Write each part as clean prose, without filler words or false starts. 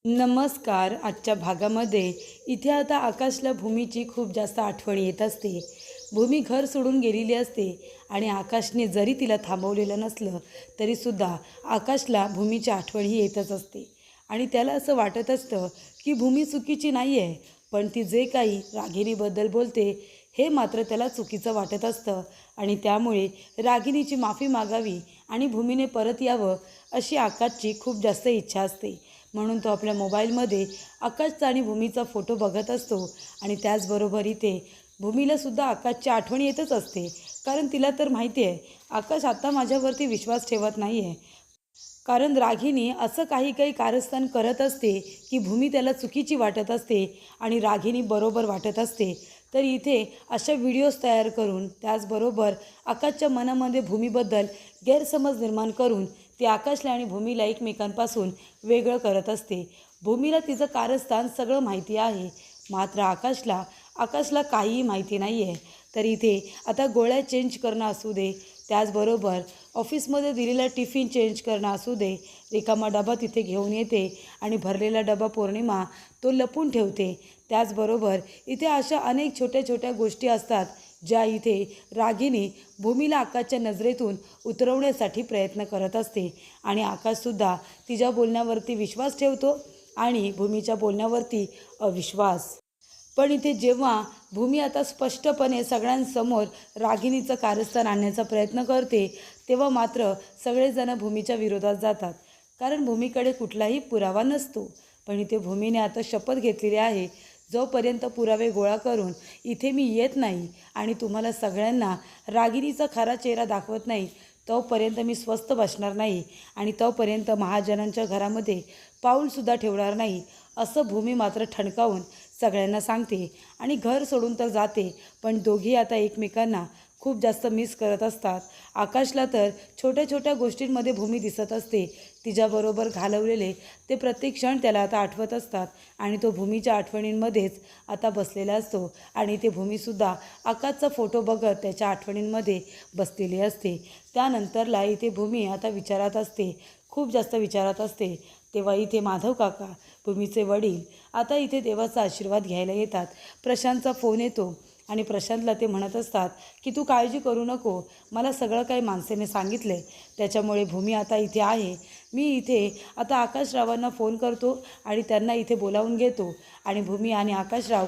नमस्कार. आजच्या भागामध्ये इथे आता आकाशला भूमीची खूप जास्त आठवण येत असते. भूमी घर सोडून गेलेली असते आणि आकाशने जरी तिला थांबवलेलं नसलं तरीसुद्धा आकाशला भूमीची आठवण ही येतच असते. आणि त्याला असं वाटत असतं की भूमी चुकीची नाही आहे, पण ती जे काही रागिणीबद्दल बोलते हे मात्र त्याला चुकीचं वाटत असतं. आणि त्यामुळे रागिणीची माफी मागावी आणि भूमीने परत यावं अशी आकाशची खूप जास्त इच्छा असते. म्हणून तो आपल्या मोबाईलमध्ये आकाशचा आणि भूमीचा फोटो बघत असतो. आणि त्याचबरोबर इथे भूमीलासुद्धा आकाशची आठवण येतच असते, कारण तिला तर माहिती आहे आकाश आता माझ्यावरती विश्वास ठेवत नाही आहे. कारण रागिनी असं काही काही कारस्थान करत असते की भूमी त्याला चुकीची वाटत असते आणि रागिनी बरोबर वाटत असते. तर इथे अशा व्हिडिओज तयार करून त्याचबरोबर आकाशच्या मनामध्ये भूमीबद्दल गैरसमज निर्माण करून ती आकाशला आणि भूमीला एकमेकांपासून वेगळं करत असते. भूमीला तिचं कारस्थान सगळं माहिती आहे, मात्र आकाशला काहीही माहिती नाही आहे. तर इथे आता गोळ्या चेंज करणं असू दे, त्याचबरोबर ऑफिसमध्ये दिलेला टिफिन चेंज करणं असू दे, रिकामा डबा तिथे घेऊन येते आणि भरलेला डबा पौर्णिमा तो लपून ठेवते. त्याचबरोबर इथे अशा अनेक छोट्या छोट्या गोष्टी असतात ज्या इथे रागिनी भूमीला आकाशच्या नजरेतून उतरवण्यासाठी प्रयत्न करत असते. आणि आकाशसुद्धा तिच्या बोलण्यावरती विश्वास ठेवतो आणि भूमीच्या बोलण्यावरती अविश्वास. पण इथे जेव्हा भूमी आता स्पष्टपणे सगळ्यांसमोर रागिणीचं कारस्थान आणण्याचा प्रयत्न करते, तेव्हा मात्र सगळेजण भूमीच्या विरोधात जातात, कारण भूमीकडे कुठलाही पुरावा नसतो. पण इथे भूमीने आता शपथ घेतलेली आहे, जोपर्यंत पुरावे गोळा करून इथे मी येत नाही आणि तुम्हाला सगळ्यांना रागिणीचा खरा चेहरा दाखवत नाही, तोपर्यंत मी स्वस्थ बसणार नाही आणि तोपर्यंत महाजनांच्या घरामध्ये पाऊलसुद्धा ठेवणार नाही, असं भूमी मात्र ठणकावून सगळ्यांना सांगते आणि घर सोडून तर जाते. पण दोघी आता एकमेकांना खूप जास्त मिस करत असतात. आकाशला तर छोट्या छोट्या गोष्टींमध्ये भूमी दिसत असते. तिच्याबरोबर घालवलेले ते प्रत्येक क्षण त्याला आता आठवत असतात आणि तो भूमीच्या आठवणींमध्येच आता बसलेला असतो. आणि ते भूमीसुद्धा आकाशचा फोटो बघत त्याच्या आठवणींमध्ये बसलेली असते. त्यानंतरला इथे भूमी आता विचारात असते, खूप जास्त विचारात असते. तेव्हा इथे माधव काका, भूमीचे वडील, आता इथे देवाचा आशीर्वाद घ्यायला येतात. प्रशांतचा फोन येतो आणि प्रशांतला ते म्हणत असतात की तू काळजी करू नको, मला सगळं काही माणसेने सांगितलं आहे, त्याच्यामुळे भूमी आता इथे आहे. मी इथे आता आकाशरावांना फोन करतो आणि त्यांना इथे बोलावून घेतो आणि भूमी आणि आकाशराव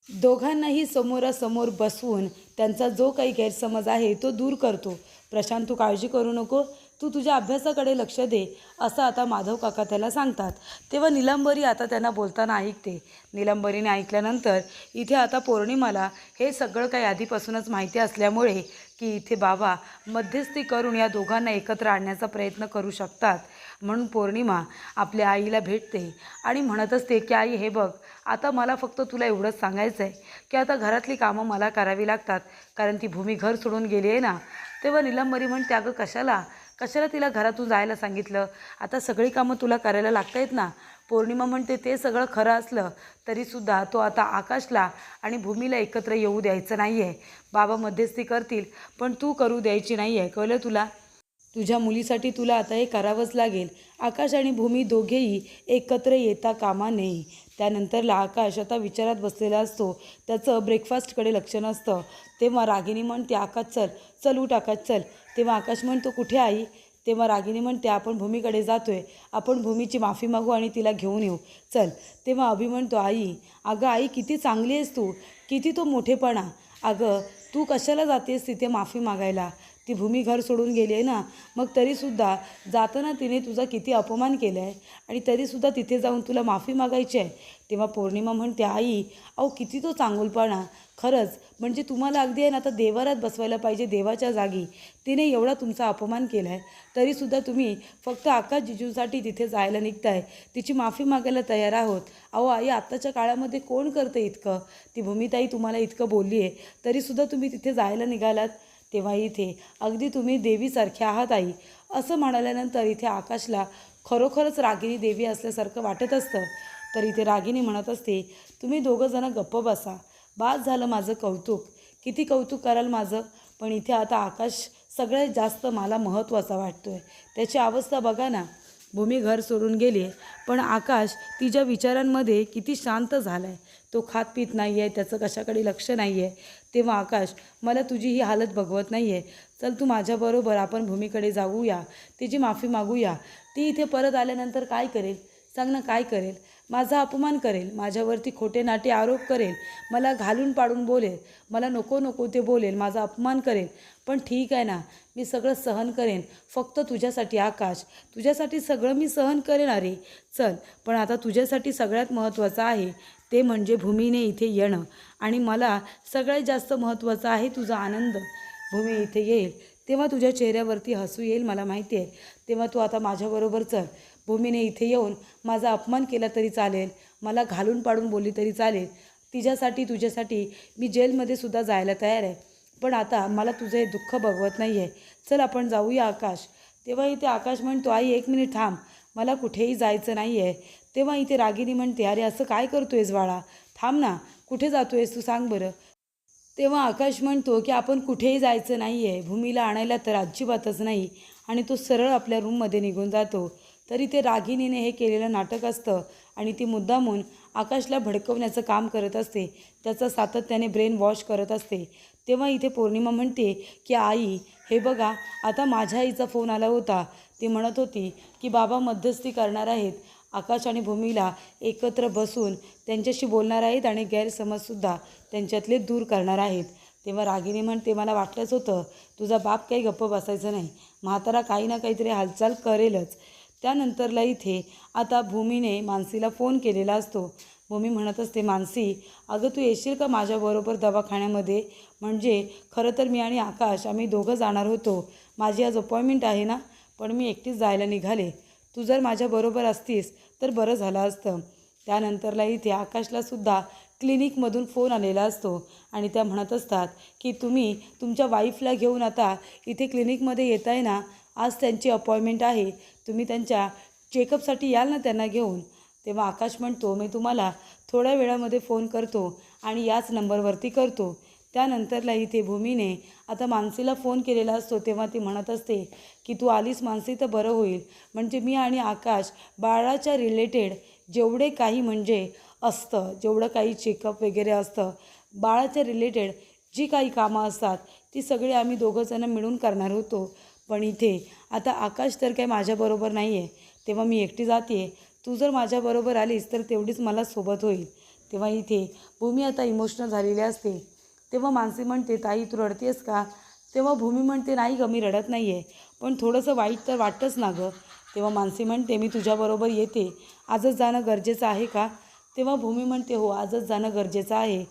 दोघांनाही समोरासमोर बसवून त्यांचा जो काही गैरसमज आहे तो दूर करतो. प्रशांत, तू काळजी करू नको, तू तुझ्या अभ्यासाकडे लक्ष दे, असं आता माधव काका त्याला सांगतात. तेव्हा निलंबरी आता त्यांना बोलताना ऐकते. निलंबरीने ऐकल्यानंतर इथे आता पौर्णिमाला हे सगळं काही आधीपासूनच माहिती असल्यामुळे की इथे बाबा मध्यस्थी करून या दोघांना एकत्र आणण्याचा प्रयत्न करू शकतात, म्हणून पौर्णिमा आपल्या आईला भेटते आणि म्हणत असते की आई, हे बघ, आता मला फक्त तुला एवढंच सांगायचं आहे की आता घरातली कामं मला करावी लागतात, कारण ती भूमी घर सोडून गेली आहे ना. तेव्हा निलंबरी म्हणते, अगं कशाला कशाला तिला घरातून जायला सांगितलं, आता सगळी कामं तुला करायला लागत आहेत ना. पौर्णिमा म्हणते, ते सगळं खरं असलं तरीसुद्धा तो आता आकाशला आणि भूमीला एकत्र येऊ द्यायचं नाही आहे. बाबा मध्यस्थी करतील, पण तू करू द्यायची नाही आहे, कळलं तुला. तुझ्या मुलीसाठी तुला आता हे करावंच लागेल. आकाश आणि भूमी दोघेही एकत्र येता कामा नये. त्यानंतरला आकाश आता विचारात बसलेला असतो, त्याचं ब्रेकफास्टकडे लक्ष नसतं. तेव्हा रागिनी म्हणते, आकाश चल चल, उठ आकाश चल. तेव्हा आकाश म्हणतो, कुठे आई. तेव्हा रागिनी म्हणते, आपण भूमीकडे जातोय, आपण भूमीची माफी मागू आणि तिला घेऊन येऊ, चल. तेव्हा अभि म्हणतो, आई, अगं आई, किती चांगली आहेस तू, किती तो मोठेपणा. अगं तू कशाला जातेस तिथे माफी मागायला, ती भूमी घर सोडून गेली आहे ना, मग तरीसुद्धा जाताना तिने तुझा किती अपमान केला आहे आणि तरीसुद्धा तिथे जाऊन तुला माफी मागायची आहे. तेव्हा पौर्णिमा म्हणते, आई, अहो किती तो चांगुलपणा, खरंच म्हणजे तुम्हाला अगदी आहे ना आता देवारात बसवायला पाहिजे, देवाच्या जागी. तिने एवढा तुमचा अपमान केला आहे, तरीसुद्धा तुम्ही फक्त आकाश जिजूसाठी तिथे जायला निघताय, तिची माफी मागायला तयार आहोत. अहो आई, आत्ताच्या काळामध्ये कोण करतं इतकं, ती भूमिताई तुम्हाला इतकं बोलली आहे तरीसुद्धा तुम्ही तिथे जायला निघालात. तेव्हा इथे अगदी तुम्ही देवीसारखे आहात आई, असं म्हणाल्यानंतर इथे आकाशला खरोखरच रागिनी देवी असल्यासारखं वाटत असतं. तर इथे रागिनी म्हणत असते, तुम्ही दोघंजणं गप्प बसा, बाद झालं माझं कौतुक, किती कौतुक कराल माझं. पण इथे आता आकाश सगळ्यात जास्त मला महत्त्वाचा वाटतो आहे. त्याची अवस्था बघा ना, भूमी घर सोडून गेली पण आकाश तिच्या विचारांमध्ये किती शांत झाला आहे. तो खात पीत नाही आहे, त्याचं कशाकडे लक्ष नाही आहे. तेव्हा आकाश, मला तुझी ही हालत बघवत नाही आहे. चल तू माझ्याबरोबर आपण भूमीकडे जाऊया, तिची माफी मागूया. ती इथे परत आल्यानंतर काय करेल सांग ना, काय करेल? माझा अपमान करेल, माझ्यावरती खोटे नाटे आरोप करेल, मला घालून पाडून बोलेल, मला नको नको ते बोलेल, माझा अपमान करेल. पण ठीक आहे ना, मी सगळं सहन करेन. फक्त तुझ्यासाठी आकाश, तुझ्यासाठी सगळं मी सहन करेन. अरे चल, पण आता तुझ्यासाठी सगळ्यात महत्त्वाचं आहे ते म्हणजे भूमीने इथे येणं. आणि मला सगळ्यात जास्त महत्त्वाचं आहे तुझा आनंद. भूमी इथे येईल तेव्हा तुझ्या चेहऱ्यावरती हसू येईल, मला माहिती आहे. तेव्हा तू आता माझ्याबरोबर चल. भूमीने इथे येऊन माझा अपमान केला तरी चालेल, मला घालून पाडून बोलली तरी चालेल, तिच्यासाठी तुझ्यासाठी मी जेलमध्ये सुद्धा जायला तयार आहे. पण आता मला तुझं हे दुःख बघवत नाही आहे. चल आपण जाऊया आकाश. तेव्हा इथे आकाश म्हणतो, आई 1 मिनिट थांब, मला कुठेही जायचं नाही आहे. तेव्हा इथे रागिनी म्हणते, अरे असं काय करतोयस बाळा, थांब ना, कुठे जातोयस तू सांग बरं. तेव्हा आकाश म्हणतो की आपण कुठेही जायचं नाही आहे, भूमीला आणायला तर अजिबातच नाही. आणि तो सरळ आपल्या रूममध्ये निघून जातो. तरी ते रागिनीने हे केलेलं नाटक असतं आणि ती मुद्दामून आकाशला भडकवण्याचं काम करत असते, त्याचं सातत्याने ब्रेन वॉश करत असते. तेव्हा इथे पौर्णिमा म्हणते की आई हे बघा, आता माझ्या आईचा फोन आला होता. ती म्हणत होती की बाबा मध्यस्थी करणार आहेत, आकाश आणि भूमीला एकत्र बसून त्यांच्याशी बोलणार आहेत आणि गैरसमजसुद्धा त्यांच्यातले दूर करणार आहेत. तेव्हा रागिनी म्हणते, मला वाटलंच होतं, तुझा बाप काही गप्प बसायचं नाही, म्हातारा काही ना काहीतरी हालचाल करेलच. त्यानंतरला इथे आता भूमीने मानसीला फोन केलेला असतो. भूमी म्हणत असते, मानसी अगं तू येशील का माझ्याबरोबर दवाखान्यामध्ये? म्हणजे खरं तर मी आणि आकाश आम्ही दोघं जाणार होतो, माझी आज अपॉइंटमेंट आहे ना, पण मी एकटीच जायला निघाले. तू जर माझ्याबरोबर असतीस तर बरं झालं असतं. त्यानंतरला इथे आकाशलासुद्धा क्लिनिकमधून फोन आलेला असतो आणि त्या म्हणत असतात की तुम्ही तुमच्या वाईफला घेऊन आता इथे क्लिनिकमध्ये येत आहे ना, आज त्यांची अपॉइंटमेंट आहे, तुम्ही त्यांच्या चेकअपसाठी याल ना त्यांना घेऊन. तेव्हा आकाश म्हणतो, मी तुम्हाला थोड्या वेळामध्ये फोन करतो आणि याच नंबरवरती करतो. त्यानंतरला इथे भूमीने आता मानसीला फोन केलेला असतो. तेव्हा ती म्हणत असते की तू आलीस मानसी तर बरं होईल, म्हणजे मी आणि आकाश बाळाच्या रिलेटेड जेवढे काही म्हणजे असतं, जेवढं काही चेकअप वगैरे असतं, बाळाच्या रिलेटेड जी काही कामं असतात ती सगळी आम्ही दोघंजणं मिळून करणार होतो. पण इथे आता आकाश तर काही माझ्याबरोबर नाही आहे, तेव्हा मी एकटी जाते. तू जर माझ्याबरोबर आलीस तर तेवढीच मला सोबत होईल. तेव्हा इथे भूमी आता इमोशनल झालेली असते. तेव्हा मानसी म्हणते, ताई तू रडतेस का? तेव्हा भूमी म्हणते, नाही गं मी रडत नाही आहे, पण थोडंसं वाईट तर वाटतंच ना गं. तेव्हा मानसी म्हणते, मी तुझ्याबरोबर येते, आजच जाणं गरजेचं आहे का? तेव्हा भूमी म्हणते, हो आजच जाणं गरजेचं आहे.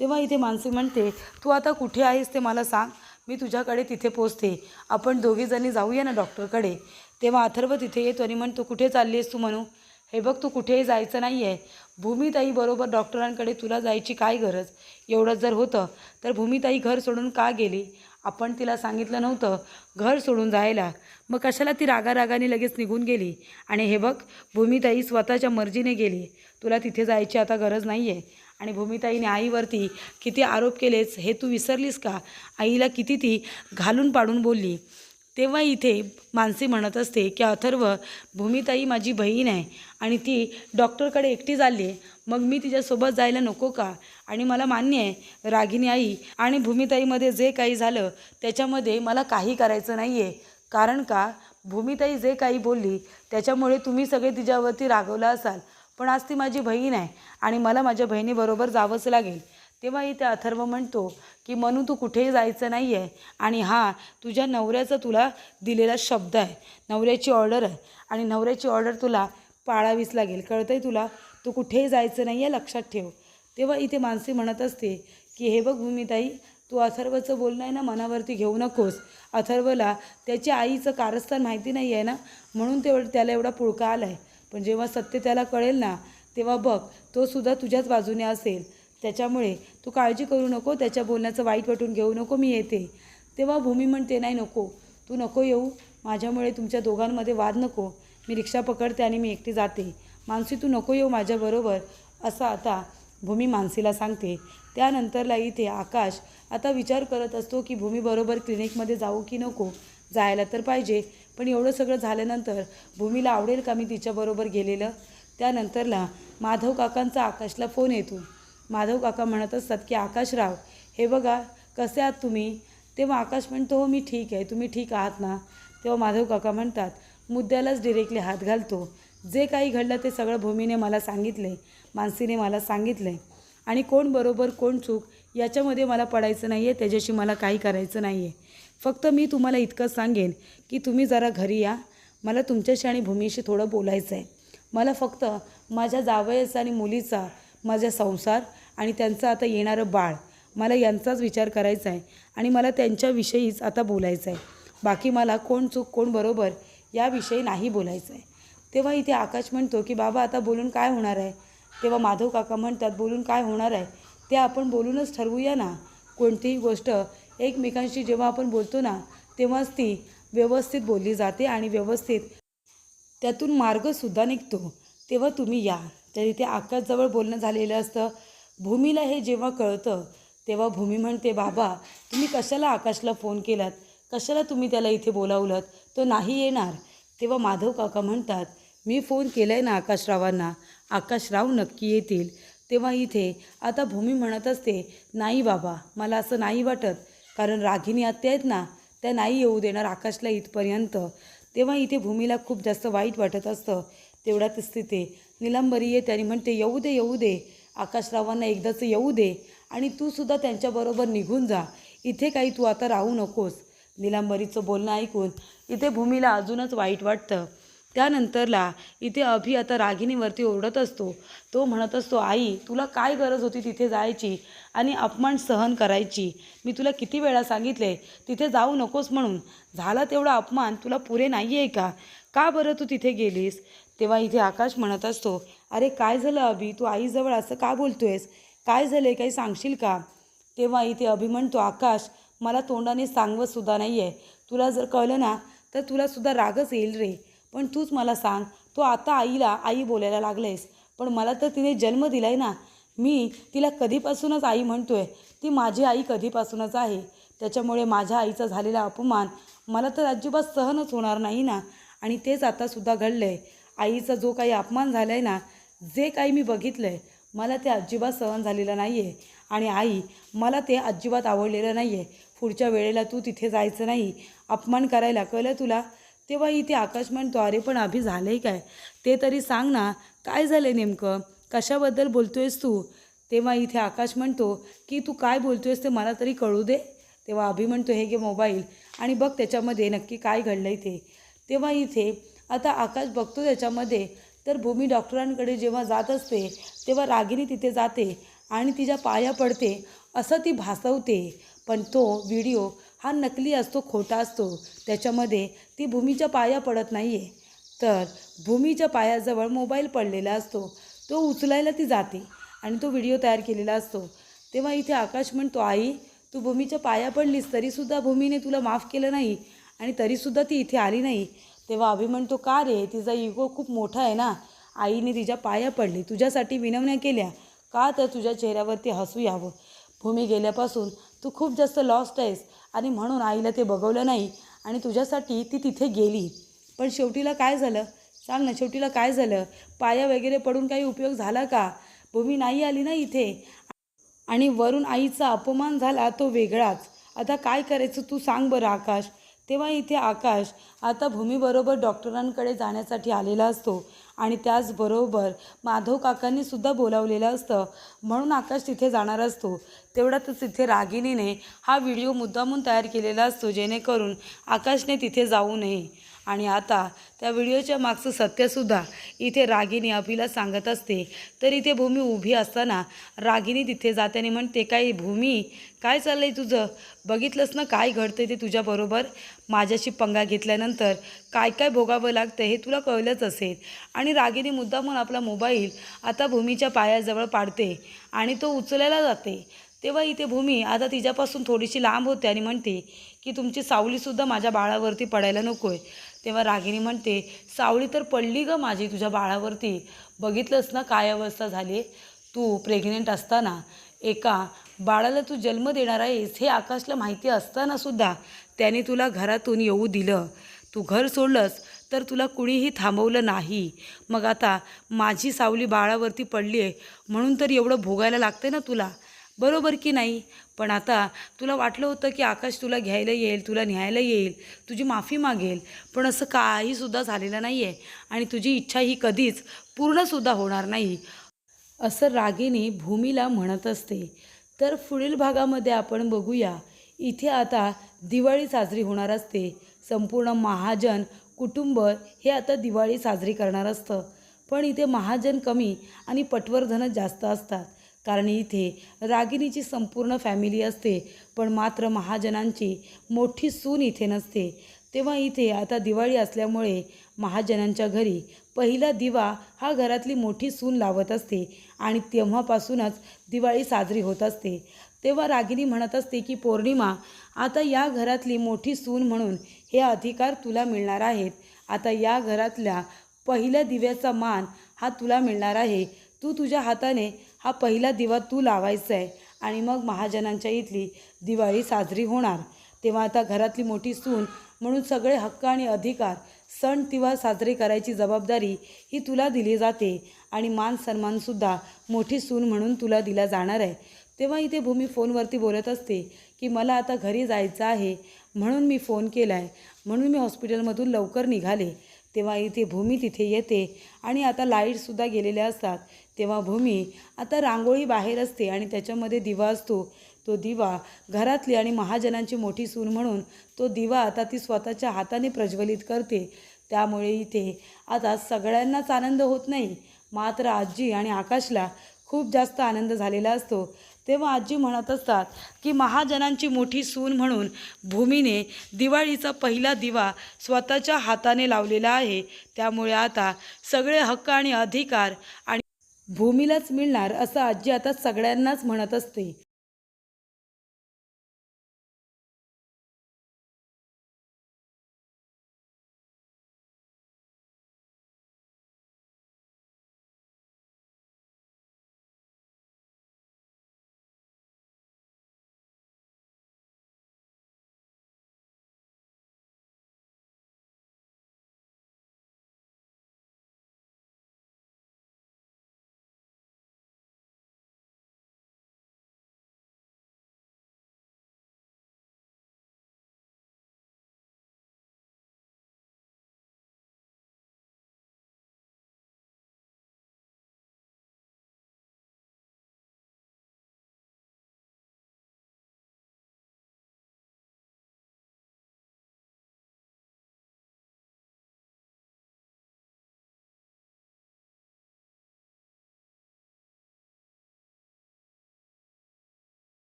तेव्हा इथे मानसी म्हणते, तू आता कुठे आहेस ते मला सांग, मी तुझ्याकडे तिथे पोचते, आपण दोघीजणी जाऊया ना डॉक्टरकडे. तेव्हा अथर्व तिथे येतो आणि म्हणतो, कुठे चालली आहेस तू म्हणू? हे बघ तू कुठेही जायचं नाही आहे, भूमीताई बरोबर डॉक्टरांकडे तुला जायची काय गरज? एवढंच जर होतं तर भूमीताई घर सोडून का गेली? आपण तिला सांगितलं नव्हतं घर सोडून जायला, मग कशाला ती रागारागाने लगेच निघून गेली? आणि हे बघ भूमीताई स्वतःच्या मर्जीने गेली, तुला तिथे जायची आता गरज नाही आहे. आणि भूमीताईने आईवरती किती आरोप केलेच हे तू विसरलीस का? आईला किती ती घालून पाडून बोलली. तेव्हा इथे मानसी म्हणत असते की अथर्व, भूमीताई माझी बहीण आहे आणि ती डॉक्टरकडे एकटी चालली आहे, मग मी तिच्यासोबत जायला नको का? आणि मला मान्य आहे रागिनी आई आणि भूमीताईमध्ये जे काही झालं त्याच्यामध्ये मला काही करायचं नाही आहे, कारण का भूमीताई जे काही बोलली त्याच्यामुळे तुम्ही सगळे तिच्यावरती रागवला असाल, पण आज ती माझी बहीण आहे आणि मला माझ्या बहिणीबरोबर जावंच लागेल. तेव्हा इथे अथर्व म्हणतो की मनू तू कुठेही जायचं नाही आहे आणि हा तुझ्या नवऱ्याचा तुला दिलेला शब्द आहे, नवऱ्याची ऑर्डर आहे आणि नवऱ्याची ऑर्डर तुला पाळावीच लागेल, कळतं आहे तुला? तू कुठेही जायचं नाही आहे, लक्षात ठेव. तेव्हा इथे मानसी म्हणत असते की हे बघ भूमीताई, तू अथर्वचं बोलणं आहे ना मनावरती घेऊ नकोस. अथर्वला त्याच्या आईचं कारस्थान माहिती नाही आहे ना, म्हणून त्याला एवढा पुळका आला आहे, पण जेव्हा सत्य त्याला कळेल ना तेव्हा बघ तो सुद्धा तुझ्याच बाजूने असेल. त्याच्यामुळे तू काळजी करू नको, त्याच्या बोलण्याचं वाईट वाटून घेऊ नको, मी येते. तेव्हा भूमी म्हणते, नाही नको, तू नको येऊ, माझ्यामुळे तुमच्या दोघांमध्ये वाद नको, मी रिक्षा पकडते आणि मी एकटी जाते. मानसी तू नको येऊ माझ्याबरोबर, असं आता भूमी मानसीला सांगते. त्यानंतरला इथे आकाश आता विचार करत असतो की भूमीबरोबर क्लिनिकमध्ये जाऊ की नको. जायला तर पाहिजे, पण एवढं सगळं झाल्यानंतर भूमीला आवडेल का मी तिच्याबरोबर गेलेलं? त्यानंतरला माधव काकांचा आकाशला फोन येतो. माधव काका म्हणत असतात की आकाशराव, हे बघा कसे आहात तुम्ही? तेव्हा आकाश म्हणतो, हो मी ठीक आहे, तुम्ही ठीक आहात ना? तेव्हा माधव काका म्हणतात, मुद्द्यालाच डिरेक्टली हात घालतो. जे काही घडलं ते सगळं भूमीने मला सांगितलं, मानसीने मला सांगितलं आणि कोण बरोबर कोण चूक याच्यामध्ये मला पडायचं नाही आहे, त्याच्याशी मला काही करायचं नाही आहे. फक्त मी तुम्हाला इतकंच सांगेन की तुम्ही जरा घरी या, मला तुमच्याशी आणि भूमीशी थोडं बोलायचं आहे. मला फक्त माझ्या जावयाचा आणि मुलीचा, माझा संसार आणि त्यांचं आता येणारं बाळ, मला यांचाच विचार करायचा आहे आणि मला त्यांच्याविषयीच आता बोलायचं आहे. बाकी मला कोण चूक कोण बरोबर याविषयी नाही बोलायचं आहे. तेव्हा इथे आकाश म्हणतो की बाबा आता बोलून काय होणार आहे? तेव्हा माधव काका म्हणतात, बोलून काय होणार आहे ते आपण बोलूनच ठरवूया ना. कोणतीही गोष्ट एकमेकांशी जेव्हा आपण बोलतो ना तेव्हाच ती व्यवस्थित बोलली जाते आणि व्यवस्थित त्यातून मार्गसुद्धा निघतो. तेव्हा तुम्ही या. तर इथे आकाशजवळ बोलणं झालेलं असतं. भूमीला हे जेव्हा कळतं तेव्हा भूमी म्हणते, बाबा तुम्ही कशाला आकाशला फोन केलात? कशाला तुम्ही त्याला इथे बोलावलं? तो नाही येणार. तेव्हा माधव काका म्हणतात, मी फोन केला आहे ना आकाशरावांना, आकाशराव नक्की येतील. तेव्हा इथे आता भूमी म्हणत असते, नाही बाबा मला असं नाही वाटत, कारण रागिनी आत्या आहेत ना त्या नाही येऊ देणार आकाशला इथपर्यंत. तेव्हा इथे भूमीला खूप जास्त वाईट वाटत असतं. तेवढ्यातच तिथे निलंबरी येते आणि म्हणते, येऊ दे येऊ दे, आकाशरावांना एकदाच येऊ दे आणि तू सुद्धा त्यांच्याबरोबर निघून जा, इथे काही तू आता राहू नकोस. निलंबरीचं बोलणं ऐकून इथे भूमीला अजूनच वाईट वाटतं. त्यानंतरला इथे अभि आता रागिनीवरती ओरडत असतो. तो म्हणत असतो, आई तुला काय गरज होती तिथे जायची आणि अपमान सहन करायची? मी तुला किती वेळा सांगितले तिथे जाऊ नकोस म्हणून. झाला तेवढा अपमान तुला पुरे नाही आहे का? का बरं तू तिथे गेलीस? तेव्हा इथे आकाश म्हणत असतो, अरे काय झालं अभि, तू आईजवळ असं का बोलतोयस? काय झालं आहे, काही सांगशील का? तेव्हा इथे अभि म्हणतो, आकाश मला तोंडाने सांगवतसुद्धा नाही आहे. तुला जर कळलं ना तर तुलासुद्धा रागच येईल रे. पण तूच मला सांग, तो आता आईला आई बोलायला लागलेस, पण मला तर तिने जन्म दिला आहे ना. मी तिला कधीपासूनच आई म्हणतो आहे. ती माझी आई कधीपासूनच आहे. त्याच्यामुळे माझ्या आईचा झालेला अपमान मला तर अजिबात सहनच होणार नाही ना. आणि तेच आतासुद्धा घडलं आहे. आईचा जो काही अपमान झाला आहे ना, जे काही मी बघितलं आहे मला ते अजिबात सहन झालेलं नाही आहे. आणि आई मला ते अजिबात आवडलेलं नाही आहे. पुढच्या वेळेला तू तिथे जायचं नाही अपमान करायला, कळलं तुला? तेव्हा इथे आकाश म्हणतो, अरे पण अभि झालं आहे काय ते तरी सांग ना, काय झालं आहे नेमकं, कशाबद्दल बोलतो आहेस तू? तेव्हा इथे आकाश म्हणतो की तू काय बोलतो आहेस ते मला तरी कळू दे. तेव्हा अभि म्हणतो, हे घे मोबाईल आणि बघ त्याच्यामध्ये नक्की काय घडलं आहे ते. तेव्हा इथे आता आकाश बघतो त्याच्यामध्ये तर भूमी डॉक्टरांकडे जेव्हा जात असते तेव्हा रागिनी तिथे जाते आणि तिच्या पाया पडते असं ती भासवते. पण तो व्हिडिओ हा नकली असतो, खोटा असतो. त्याच्यामध्ये ती भूमीच्या पाया पडत नाही आहे, तर भूमीच्या पायाजवळ मोबाईल पडलेला असतो. तो उचलायला ती जाते आणि तो व्हिडिओ तयार केलेला असतो. तेव्हा इथे आकाश म्हणतो, आई तू भूमीच्या पाया पडलीस तरीसुद्धा भूमीने तुला माफ केलं नाही आणि तरीसुद्धा ती इथे आली नाही. तेव्हा अभि म्हणतो, का रे, तिचा इगो खूप मोठा आहे ना. आईने तिच्या पाया पडली, तुझ्यासाठी विनवण्या केल्या, का तर तुझ्या चेहऱ्यावरती हसू यावं. भूमी गेल्यापासून तू खूप जास्त लॉस्ट आहेस आणि म्हणून आईला ते बघवलं नाही आणि तुझ्यासाठी ती तिथे गेली. पण शेवटीला काय झालं सांग ना, शेवटीला काय झालं? पाया वगैरे पडून काही उपयोग झाला का? भूमी नाही आली ना इथे आणि वरून आईचा अपमान झाला तो वेगळाच. आता काय करायचं तू सांग बरं आकाश. तेव्हा इथे आकाश आता भूमीबरोबर डॉक्टरांकडे जाण्यासाठी आलेला असतो आणि त्याचबरोबर माधव काकांनी सुद्धा बोलावलेलं असतं, म्हणून आकाश तिथे जाणार असतो. तेवढ्यातच तिथे रागिनीने हा व्हिडिओ मुद्दामून तयार केलेला असतो जेणेकरून आकाशने तिथे जाऊ नये. आणि आता त्या व्हिडिओच्या मागचं सत्यसुद्धा इथे रागिनी अभिला सांगत असते. तर इथे भूमी उभी असताना रागिनी तिथे जाते आणि म्हणते, काय भूमी, काय चाललं आहे तुझं? बघितलंस ना काय घडतं ते तुझ्याबरोबर? माझ्याशी पंगा घेतल्यानंतर काय काय भोगावं लागतं हे तुला कळलंच असेल. आणि रागिनी मुद्दामून आपला मोबाईल आता भूमीच्या पायाजवळ पाडते आणि तो उचलायला जाते. तेव्हा इथे भूमी आता तिच्यापासून थोडीशी लांब होते आणि म्हणते की तुमची सावलीसुद्धा माझ्या बाळावरती पडायला नको आहे. तेव्हा रागिनी म्हणते, सावली तर पडली गं माझी तुझ्या बाळावरती. बघितलंस ना काय अवस्था झाली. तू प्रेग्नेंट असताना एका बाळाला तू जन्म देणार आहेस हे आकाशला माहिती असतानासुद्धा त्याने तुला घरातून येऊ दिलं. तू घर सोडलंस तर तुला कुणीही थांबवलं नाही. मग आता माझी सावली बाळावरती पडली आहे म्हणून तर एवढं भोगायला लागतं ना तुला, बरोबर की नाही? पण आता तुला वाटलं होतं की आकाश तुला घ्यायला येईल, तुला न्यायला येईल, तुझी माफी मागेल, पण असं काहीसुद्धा झालेलं नाही आहे आणि तुझी इच्छा ही कधीच पूर्णसुद्धा होणार नाही, असं रागिनी भूमीला म्हणत असते. तर पुढील भागामध्ये आपण बघूया. इथे आता दिवाळी साजरी होणार असते. संपूर्ण महाजन कुटुंब हे आता दिवाळी साजरी करणार असतं. पण इथे महाजन कमी आणि पटवर्धन जास्त असतात. कारण इथे रागिनीची संपूर्ण फॅमिली असते, पण मात्र महाजनांची मोठी सून इथे नसते. तेव्हा इथे आता दिवाळी असल्यामुळे महाजनांच्या घरी पहिला दिवा हा घरातली मोठी सून लावत असते आणि तेव्हापासूनच दिवाळी साजरी होत असते. तेव्हा रागिनी म्हणत असते की पौर्णिमा, आता या घरातली मोठी सून म्हणून हे अधिकार तुला मिळणार आहेत. आता या घरातल्या पहिल्या दिव्याचा मान हा तुला मिळणार आहे. तू तुझ्या हाताने हा पहिला दिवा तू लावायचा आहे आणि मग महाजनांच्या इथली दिवाळी साजरी होणार. तेव्हा आता घरातली मोठी सून म्हणून सगळे हक्क आणि अधिकार, सण तिव्हार साजरे करायची जबाबदारी ही तुला दिली जाते आणि मान सन्मानसुद्धा मोठी सून म्हणून तुला दिला जाणार आहे. तेव्हा इथे भूमी फोनवरती बोलत असते की मला आता घरी जायचं आहे म्हणून मी फोन केला आहे, म्हणून मी हॉस्पिटलमधून लवकर निघाले. तेव्हा इथे भूमी तिथे येते आणि आता लाईटसुद्धा गेलेल्या असतात. तेव्हा भूमी आता रांगोळी बाहेर असते आणि त्याच्यामध्ये दिवा असतो. तो दिवा घरातली आणि महाजनांची मोठी सून म्हणून तो दिवा आता ती स्वतःच्या हाताने प्रज्वलित करते. त्यामुळे इथे आता सगळ्यांनाच आनंद होत नाही, मात्र आजी आणि आकाशला खूप जास्त आनंद झालेला असतो. तेव्हा आजी म्हणत असतात की महाजनांची मोठी सून म्हणून भूमीने दिवाळीचा पहिला दिवा स्वतःच्या हाताने लावलेला आहे. त्यामुळे आता सगळे हक्क आणि अधिकार आणि भूमीलाच मिळणार असं आजी आता सगळ्यांनाच म्हणत असते.